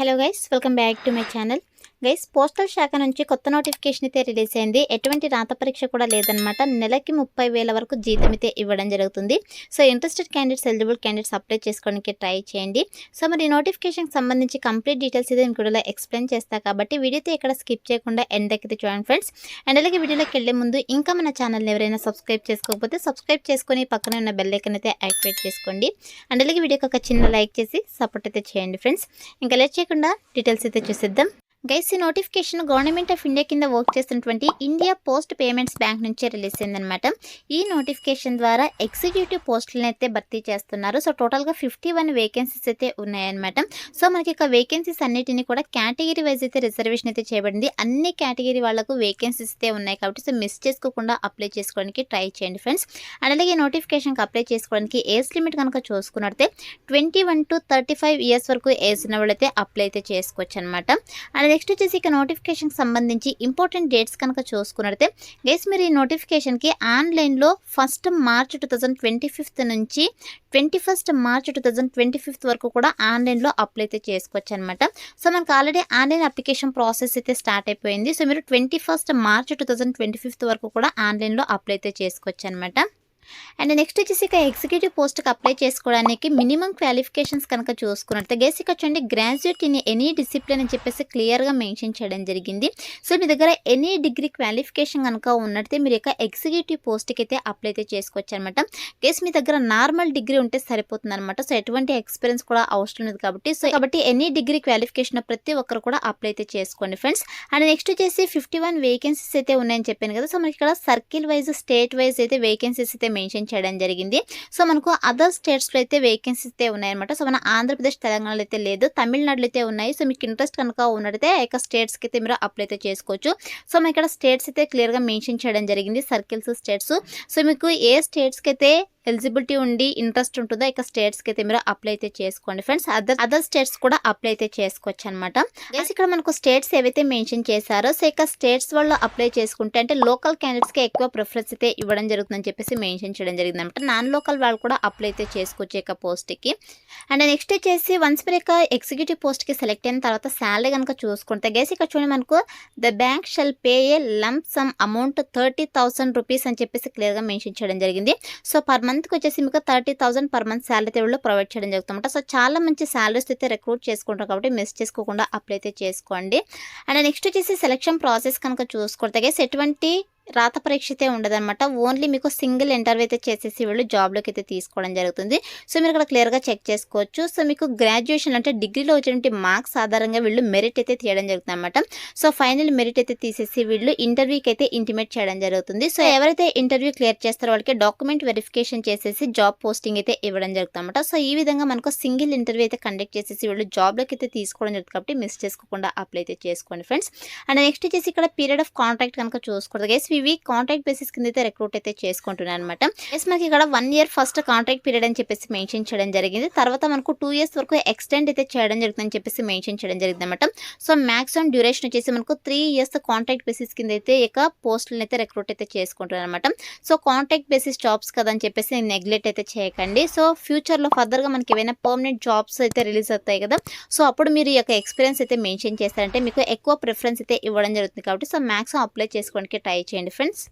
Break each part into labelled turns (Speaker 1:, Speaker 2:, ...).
Speaker 1: Hello guys, welcome back to my channel. Guys, postal శాఖ నుంచి కొత్త నోటిఫికేషన్ అయితే రిలీజ్ అయింది. ఎటువంటి రాత పరీక్ష కూడా లేదనమాట. నెలకి 30,000 వరకు జీతం అయితే ఇవ్వడం జరుగుతుంది. So interested candidates, eligible candidates apply చేసుకోవడానికి ట్రై చేయండి. సో మరి నోటిఫికేషన్కి సంబంధించి కంప్లీట్ డీటెయిల్స్ అయితే నేను వీడియోలో ఎక్స్ప్లెయిన్ చేస్తా కాబట్టి వీడియోతో ఇక్కడ స్కిప్ చేయకుండా ఎండ్ దగ్గర చూడండి ఫ్రెండ్స్. అండ్ అలాగే వీడియోలోకి వెళ్ళే ముందు ఇంకా మన ఛానల్ని ఎవరైనా సబ్స్క్రైబ్ చేసుకోకపోతే సబ్స్క్రైబ్ చేసుకొని పక్కనే ఉన్న బెల్ ఐకాన్ అయితే యాక్టివేట్ చేసుకోండి. అండ్ అలాగే వీడియోకి ఒక చిన్న లైక్ చేసి సపోర్ట్ అయితే చేయండి ఫ్రెండ్స్. ఇంకా లేట్ చేయకుండా డీటెయిల్స్ అయితే చూసేద్దాం. గైస్, ఈ నోటిఫికేషన్ గవర్నమెంట్ ఆఫ్ ఇండియా కింద వర్క్ చేస్తున్నటువంటి ఇండియా పోస్ట్ పేమెంట్స్ బ్యాంక్ నుంచే రిలీజ్ అయిందనమాట. ఈ నోటిఫికేషన్ ద్వారా ఎగ్జిక్యూటివ్ పోస్టులను అయితే భర్తీ చేస్తున్నారు. సో టోటల్గా 51 వేకెన్సీస్ అయితే ఉన్నాయన్నమాట. సో మనకి ఇక వేకెన్సీస్ అన్నిటిని కూడా కేటగిరీ వైజ్ అయితే రిజర్వేషన్ అయితే చేయబడింది. అన్ని కేటగిరీ వాళ్ళకు వేకెన్సీస్ అయితే ఉన్నాయి కాబట్టి సో మిస్ చేసుకోకుండా అప్లై చేసుకోవడానికి ట్రై చేయండి ఫ్రెండ్స్. అండ్ అలాగే నోటిఫికేషన్కి అప్లై చేసుకోవడానికి ఏజ్ లిమిట్ కనుక చూసుకున్నట్టే 21 to 35 ఇయర్స్ వరకు ఏజ్ ఉన్న వాళ్ళైతే అప్లై అయితే చేసుకోవచ్చు అనమాట. అండ్ నెక్స్ట్ వచ్చేసి ఇక నోటిఫికేషన్కి సంబంధించి ఇంపార్టెంట్ డేట్స్ కనుక చూసుకున్నట్టే గైస్, మీరు ఈ నోటిఫికేషన్కి ఆన్లైన్లో 1 March 2025 నుంచి 21 March 2025 వరకు కూడా ఆన్లైన్లో అప్లై అయితే చేసుకోవచ్చు అనమాట. సో మనకు ఆల్రెడీ ఆన్లైన్ అప్లికేషన్ ప్రాసెస్ అయితే స్టార్ట్ అయిపోయింది. సో మీరు 21 March 2025 వరకు కూడా ఆన్లైన్లో అప్లై అయితే చేసుకోవచ్చు అనమాట. అండ్ నెక్స్ట్ వచ్చేసి ఇక ఎగ్జిక్యూటివ్ పోస్ట్కి అప్లై చేసుకోవడానికి మినిమం క్వాలిఫికేషన్స్ కనుక చూసుకున్నట్టు గైస్ ఇక్కడ చూడండి, గ్రాడ్యుయేట్ ఇన్ ఎనీ డిసిప్లిన్ అని చెప్పేసి క్లియర్గా మెన్షన్ చేయడం జరిగింది. సో మీ దగ్గర ఎనీ డిగ్రీ క్వాలిఫికేషన్ కనుక ఉన్నట్టే మీరు ఇక ఎగ్జిక్యూటివ్ పోస్ట్కి అయితే అప్లై అయితే చేసుకోవచ్చు అనమాట. గైస్, మీ దగ్గర నార్మల్ డిగ్రీ ఉంటే సరిపోతుంది అనమాట. సో ఎటువంటి ఎక్స్పీరియన్స్ కూడా అవసరం లేదు కాబట్టి ఎనీ డిగ్రీ క్వాలిఫికేషన్ ప్రతి ఒక్కరు కూడా అప్లై అయితే చేసుకోండి ఫ్రెండ్స్. అండ్ నెక్స్ట్ వచ్చేసి 51 వేకెన్సీస్ అయితే ఉన్నాయని చెప్పాను కదా. సో మనకి ఇక్కడ సర్కిల్ వైజ్, స్టేట్ వైజ్ అయితే వేకెన్సీస్ అయితే మెన్షన్ చేయడం జరిగింది. సో మనకు అదర్ స్టేట్స్లో అయితే వేకెన్సీస్ అయితే ఉన్నాయన్నమాట. సో మన ఆంధ్రప్రదేశ్, తెలంగాణలో అయితే లేదు, తమిళనాడులో అయితే ఉన్నాయి. సో మీకు ఇంట్రెస్ట్ కనుక ఉన్నట్టయితే ఇక స్టేట్స్కి అయితే మీరు అప్లై అయితే చేసుకోవచ్చు. సో మనకి ఇక్కడ స్టేట్స్ అయితే క్లియర్గా మెన్షన్ చేయడం జరిగింది, సర్కిల్స్, స్టేట్స్. సో మీకు ఏ స్టేట్స్కి అయితే ఎలిజిబిలిటీ ఉండి ఇంట్రెస్ట్ ఉంటుందో ఇక స్టేట్స్కి అయితే మీరు అప్లై అయితే చేసుకోండి ఫ్రెండ్స్. అదర్ స్టేట్స్ కూడా అప్లై అయితే చేసుకోవచ్చు అనమాట. ఇక్కడ మనకు స్టేట్స్ ఏవైతే మెన్షన్ చేశారో సో ఇక స్టేట్స్ వాళ్ళు అప్లై చేసుకుంటే అంటే లోకల్ క్యాండిడేట్స్కి ఎక్కువ ప్రిఫరెన్స్ అయితే ఇవ్వడం జరుగుతుందని చెప్పేసి మెన్షన్ చేయడం జరిగింది అనమాట. నాన్ లోకల్ వాళ్ళు కూడా అప్లై అయితే చేసుకోవచ్చు ఇక పోస్ట్కి. అండ్ నెక్స్ట్ వచ్చేసి వన్స్ మీరు ఇక ఎగ్జిక్యూటివ్ పోస్ట్కి సెలెక్ట్ అయిన తర్వాత శాలరీ కనుక చూసుకుంటే గైస్ ఇక్కడ చూడండి, మనకు the bank shall pay a lump sum amount 30,000 rupees అని చెప్పేసి క్లియర్గా మెన్షన్ చేయడం జరిగింది. సో పర్ మంత్కి వచ్చేసి మీకు 30,000 పర్ మంత్ శాలరీ వాళ్ళు ప్రొవైడ్ చేయడం జరుగుతుందన్నమాట. సో చాలా మంచి శాలరీస్ అయితే రిక్రూట్ చేసుకుంటారు కాబట్టి మిస్ చేసుకోకుండా అప్లై అయితే చేసుకోండి. అండ్ నెక్స్ట్ వచ్చేసి సెలక్షన్ ప్రాసెస్ కనుక చూసుకుంటే ఎటువంటి రాత పరీక్ష అయితే ఉండదన్నమాట. ఓన్లీ మీకు సింగిల్ ఇంటర్వ్యూ అయితే చేసేసి వీళ్ళు జాబ్లోకి అయితే తీసుకోవడం జరుగుతుంది. సో మీరు ఇక్కడ క్లియర్గా చెక్ చేసుకోవచ్చు. సో మీకు గ్రాడ్యుయేషన్ అంటే డిగ్రీలో వచ్చినటువంటి మార్క్స్ ఆధారంగా వీళ్ళు మెరిట్ అయితే తీయడం జరుగుతుంది అనమాట. సో ఫైనల్ మెరిట్ అయితే తీసేసి వీళ్ళు ఇంటర్వ్యూకి అయితే ఇంటిమేట్ చేయడం జరుగుతుంది. సో ఎవరైతే ఇంటర్వ్యూ క్లియర్ చేస్తారో వాళ్ళకి డాక్యుమెంట్ వెరిఫికేషన్ చేసేసి జాబ్ పోస్టింగ్ అయితే ఇవ్వడం జరుగుతుంది అనమాట. సో ఈ విధంగా మనకు సింగిల్ ఇంటర్వ్యూ అయితే కండక్ట్ చేసేసి వీళ్ళు జాబ్లోకి అయితే తీసుకోవడం జరుగుతుంది కాబట్టి మిస్ చేసుకోకుండా అప్లై అయితే చేసుకోండి ఫ్రెండ్స్. అండ్ నెక్స్ట్ వచ్చేసి ఇక్కడ పీరియడ్ ఆఫ్ కాంట్రాక్ట్ కనుక చూసుకోవద్దు గైస్, ఇవి కాంట్రాక్ట్ బేసిస్ కింద అయితే రిక్రూట్ అయితే చేసుకుంటున్నాను అనమాట. మనకి ఇక్కడ 1 year ఫస్ట్ కాంట్రాక్ట్ పీరియడ్ అని చెప్పేసి మెన్షన్ చేయడం జరిగింది. తర్వాత మనకు 2 years వరకు ఎక్స్టెండ్ అయితే చేయడం జరుగుతుందని చెప్పేసి మెన్షన్ చేయడం జరిగింది అనమాట. సో మాక్సిమం డ్యూరేషన్ వచ్చేసి మనకు 3 years కాంట్రాక్ట్ బేసిస్ కింద అయితే ఇక పోస్టులను అయితే రిక్రూట్ అయితే చేసుకుంటున్నాను అనమాట. సో కాంట్రాక్ట్ బేసిస్ జాబ్స్ కదా అని చెప్పేసి నెగ్లెక్ట్ అయితే చేయకండి. సో ఫ్యూచర్లో ఫర్దర్గా మనకి ఏమైనా పర్మనెంట్ జాబ్స్ అయితే రిలీజ్ అవుతాయి కదా. సో అప్పుడు మీరు ఈ యొక్క ఎక్స్పీరియన్స్ అయితే మెన్షన్ చేస్తారంటే మీకు ఎక్కువ ప్రిఫరెన్స్ అయితే ఇవ్వడం జరుగుతుంది కాబట్టి సో మాక్సిమం అప్లై చేసుకోవడానికి ట్రై చేయండి ఫ్రెండ్స్.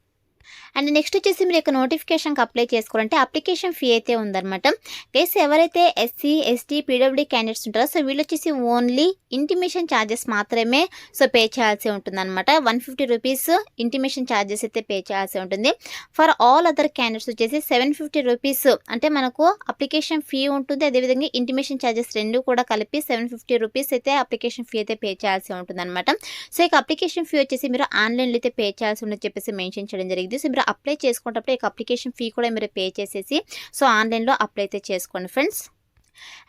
Speaker 1: అండ్ నెక్స్ట్ వచ్చేసి మీరు యొక్క నోటిఫికేషన్కి అప్లై చేసుకోవాలంటే అప్లికేషన్ ఫీ అయితే ఉందన్నమాట. గైస్, ఎవరైతే ఎస్సీ, ఎస్టీ, పీడబ్ల్యూడీ క్యాండిడేట్స్ ఉంటారో సో వీళ్ళు వచ్చేసి ఓన్లీ ఇంటిమేషన్ ఛార్జెస్ మాత్రమే సో పే చేయాల్సి ఉంటుందన్నమాట. 150 రూపీస్ ఇంటిమేషన్ ఛార్జెస్ అయితే పే చేయాల్సి ఉంటుంది. ఫర్ ఆల్ అదర్ క్యాండిడేట్స్ వచ్చేసి 750 రూపీస్ అంటే మనకు అప్లికేషన్ ఫీ ఉంటుంది, అదేవిధంగా ఇంటిమేషన్ ఛార్జెస్ రెండు కూడా కలిపి 750 రూపీస్ అయితే అప్లికేషన్ ఫీ అయితే పే చేయాల్సి ఉంటుంది అనమాట. సో ఇక అప్లికేషన్ ఫీ వచ్చేసి మీరు ఆన్లైన్లో అయితే పే చేయాల్సి ఉందని చెప్పేసి మెన్షన్ చేయడం జరిగింది. సో మీరు అప్లై చేసుకున్నప్పుడు ఇక అప్లికేషన్ ఫీ కూడా మీరు పే చేసేసి సో ఆన్లైన్లో అప్లై అయితే చేసుకోండి ఫ్రెండ్స్.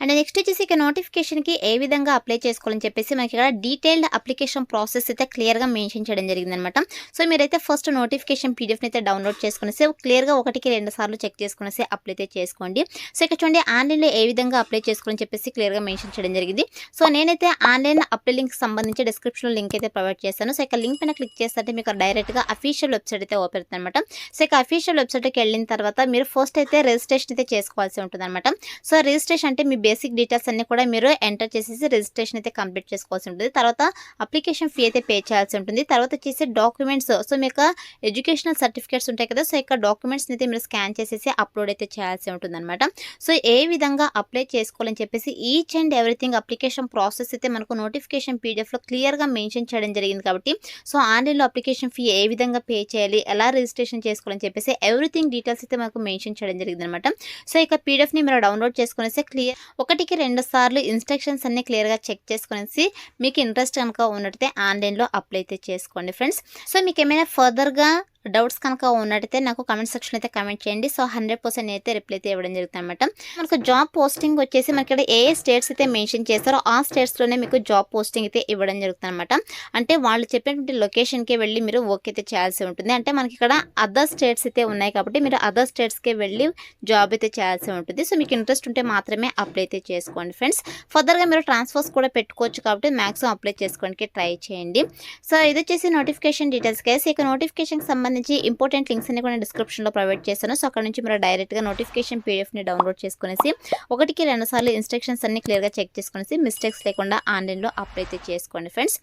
Speaker 1: అండ్ నెక్స్ట్ వచ్చేసి ఇక నోటిఫికేషన్కి ఏ విధంగా అప్లై చేసుకోవాలని చెప్పేసి మనకి ఇక్కడ డీటెయిల్డ్ అప్లికేషన్ ప్రాసెస్ అయితే క్లియర్గా మెన్షన్ చేయడం జరిగింది అనమాట. సో మీరైతే ఫస్ట్ నోటిఫికేషన్ పీడిఎఫ్ని అయితే డౌన్లోడ్ చేసుకునేసి క్లియర్గా 1కి 2 సార్లు చెక్ చేసుకునేసి అప్లై అయితే చేసుకోండి. సో ఇక్కడ చూడండి ఆన్లైన్లో ఏ విధంగా అప్లై చేసుకోవాలని చెప్పేసి క్లియర్గా మెన్షన్ చేయడం జరిగింది. సో నేనైతే ఆన్లైన్ అప్లై లింక్ సంబంధించి డిస్క్రిప్షన్లో లింక్ అయితే ప్రొవైడ్ చేస్తాను. సో ఇక లింక్ పైన క్లిక్ చేస్తే మీకు డైరెక్ట్గా అఫీషియల్ వెబ్సైట్ అయితే ఓపెన్ అవుతుంది అనమాట. సో ఇక అఫీషియల్ వెబ్సైట్కి వెళ్ళిన తర్వాత మీరు ఫస్ట్ అయితే రిజిస్ట్రేషన్ అయితే చేసుకోవాల్సి ఉంటుంది అనమాట. సో రిజిస్ట్రేషన్ అంటే మీ బేసిక్ డీటెయిల్స్ అన్నీ కూడా మీరు ఎంటర్ చేసేసి రిజిస్ట్రేషన్ అయితే కంప్లీట్ చేసుకోవాల్సి ఉంటుంది. తర్వాత అప్లికేషన్ ఫీ అయితే పే చేయాల్సి ఉంటుంది. తర్వాత వచ్చేసి డాక్యుమెంట్స్, సో మీ యొక్క ఎడ్యుకేషనల్ సర్టిఫికేట్స్ ఉంటాయి కదా, సో ఇక్కడ డాక్యుమెంట్స్ని అయితే మీరు స్కాన్ చేసేసి అప్లోడ్ అయితే చేయాల్సి ఉంటుందన్నమాట. సో ఏ విధంగా అప్లై చేసుకోవాలని చెప్పేసి each and everything application process అయితే మనకు నోటిఫికేషన్ పీడిఎఫ్లో క్లియర్గా మెన్షన్ చేయడం జరిగింది. కాబట్టి సో ఆన్లైన్లో అప్లికేషన్ ఫీ ఏ విధంగా పే చేయాలి, ఎలా రిజిస్ట్రేషన్ చేసుకోవాలని చెప్పేసి ఎవ్రీథింగ్ డీటెయిల్స్ అయితే మనకు మెన్షన్ చేయడం జరిగింది అనమాట. సో ఇక పీడిఎఫ్ని మీరు డౌన్లోడ్ చేసుకునేసి క్లియర్ 1కి 2 సార్లు ఇన్స్ట్రక్షన్స్ అన్ని క్లియర్గా చెక్ చేసుకునేసి మీకు ఇంట్రెస్ట్ కనుక ఉన్నట్టయితే ఆన్లైన్లో అప్లై అయితే చేసుకోండి ఫ్రెండ్స్. సో మీకు ఏమైనా ఫర్దర్గా డౌట్స్ కనుక ఉన్నట్టయితే నాకు కమెంట్ సెక్షన్లో అయితే కమెంట్ చేయండి. సో 100% అయితే రిప్లై అయితే ఇవ్వడం జరుగుతుంది అనమాట. మనకు జాబ్ పోస్టింగ్ వచ్చేసి మనకి ఇక్కడ ఏ స్టేట్స్ అయితే మెన్షన్ చేస్తారో ఆ స్టేట్స్లోనే మీకు జాబ్ పోస్టింగ్ అయితే ఇవ్వడం జరుగుతుంది అనమాట. అంటే వాళ్ళు చెప్పినటువంటి లొకేషన్కి వెళ్ళి మీరు వర్క్ అయితే చేయాల్సి ఉంటుంది. అంటే మనకి ఇక్కడ అదర్ స్టేట్స్ అయితే ఉన్నాయి కాబట్టి మీరు అదర్ స్టేట్స్కి వెళ్ళి జాబ్ అయితే చేయాల్సి ఉంటుంది. సో మీకు ఇంట్రెస్ట్ ఉంటే మాత్రమే అప్లై అయితే చేసుకోండి ఫ్రెండ్స్. ఫర్దర్గా మీరు ట్రాన్స్ఫర్స్ కూడా పెట్టుకోవచ్చు కాబట్టి మ్యాక్సిమం అప్లై చేసుకోవడానికి ట్రై చేయండి. సో ఇది వచ్చేసి నోటిఫికేషన్ డీటెయిల్స్ కేసు. ఇక నోటిఫికేషన్కి సంబంధించి ఇంపార్టెంట్ లింక్స్ అన్ని కూడా డిస్క్రిప్షన్లో ప్రొవైడ్ చేస్తాను. సో అక్కడ నుంచి మీరు డైరెక్ట్గా నోటిఫికేషన్ పీడిఎఫ్ని డౌన్లోడ్ చేసుకునేసి 1కి 2 సార్లు ఇన్స్ట్రక్షన్స్ అన్ని క్లియర్గా చెక్ చేసుకునేసి మిస్టేక్స్ లేకుండా ఆన్లైన్లో అప్లై అయితే చేసుకోండి ఫ్రెండ్స్.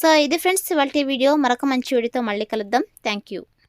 Speaker 1: సో ఇది ఫ్రెండ్స్ ఇవాళ వీడియో. మరొక మంచి వీడియోతో మళ్ళీ కలుద్దాం. Thank you.